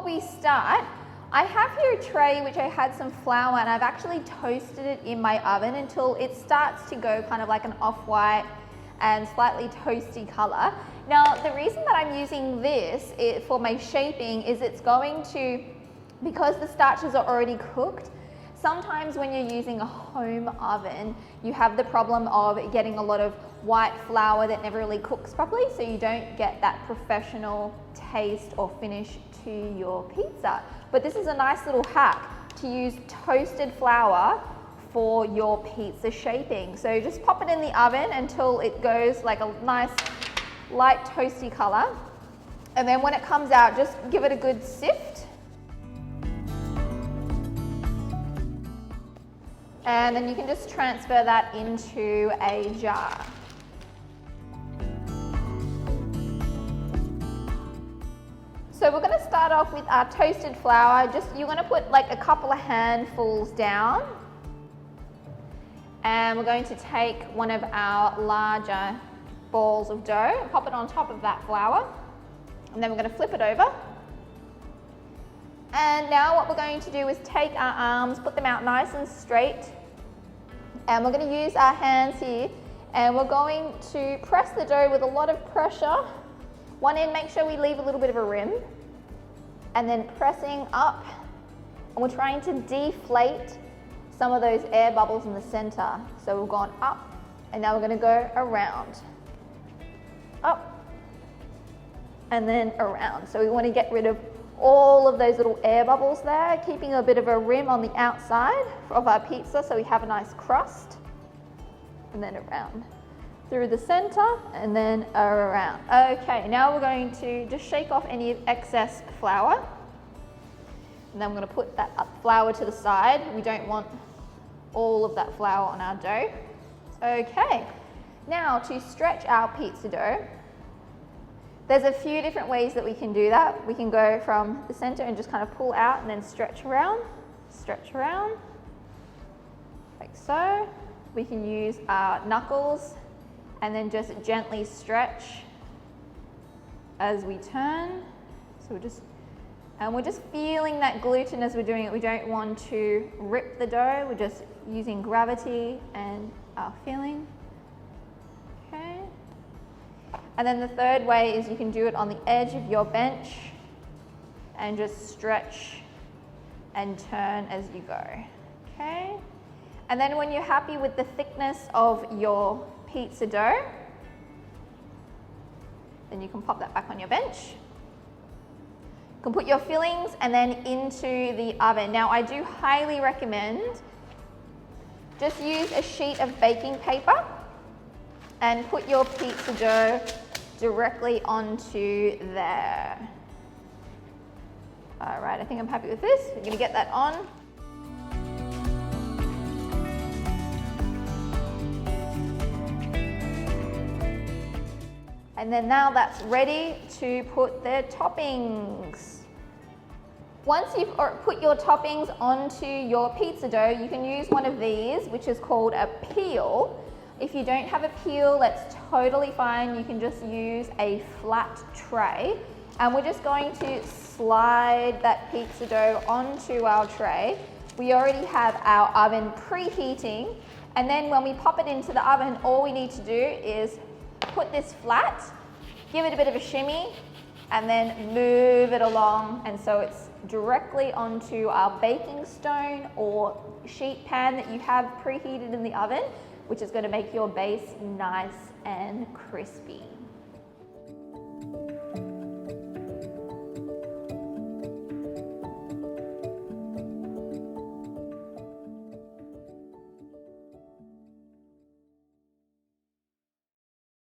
we start, I have here a tray which I had some flour and I've actually toasted it in my oven until it starts to go kind of like an off-white and slightly toasty color. Now, the reason that I'm using this for my shaping is it's going to, because the starches are already cooked, sometimes when you're using a home oven, you have the problem of getting a lot of white flour that never really cooks properly, so you don't get that professional taste or finish to your pizza. But this is a nice little hack to use toasted flour for your pizza shaping. So just pop it in the oven until it goes like a nice light toasty color. And then when it comes out, just give it a good sift. And then you can just transfer that into a jar. So we're going to start off with our toasted flour. You're going to put like a couple of handfuls down. And we're going to take one of our larger balls of dough and pop it on top of that flour. And then we're going to flip it over. And now what we're going to do is take our arms, put them out nice and straight. And we're going to use our hands here. And we're going to press the dough with a lot of pressure. One end, make sure we leave a little bit of a rim. And then pressing up. And we're trying to deflate some of those air bubbles in the center. So we've gone up, and now we're going to go around. Up, and then around. So we want to get rid of all of those little air bubbles there, keeping a bit of a rim on the outside of our pizza so we have a nice crust. And then around. Through the center, and then around. Okay, now we're going to just shake off any excess flour. And then I'm going to put that flour to the side. We don't want all of that flour on our dough. Okay, now to stretch our pizza dough, there's a few different ways that we can do that. We can go from the center and just kind of pull out and then stretch around, like so. We can use our knuckles and then just gently stretch as we turn. So we're just feeling that gluten as we're doing it. We don't want to rip the dough. We're just using gravity and our feeling. Okay. And then the third way is you can do it on the edge of your bench and just stretch and turn as you go. Okay. And then when you're happy with the thickness of your pizza dough, then you can pop that back on your bench. You can put your fillings and then into the oven. Now I do highly recommend just use a sheet of baking paper and put your pizza dough directly onto there. All right, I think I'm happy with this. We're going to get that on. And then now that's ready to put the toppings. Once you've put your toppings onto your pizza dough, you can use one of these, which is called a peel. If you don't have a peel, that's totally fine. You can just use a flat tray. And we're just going to slide that pizza dough onto our tray. We already have our oven preheating. And then when we pop it into the oven, all we need to do is put this flat, give it a bit of a shimmy, and then move it along, and so it's directly onto our baking stone or sheet pan that you have preheated in the oven, which is going to make your base nice and crispy.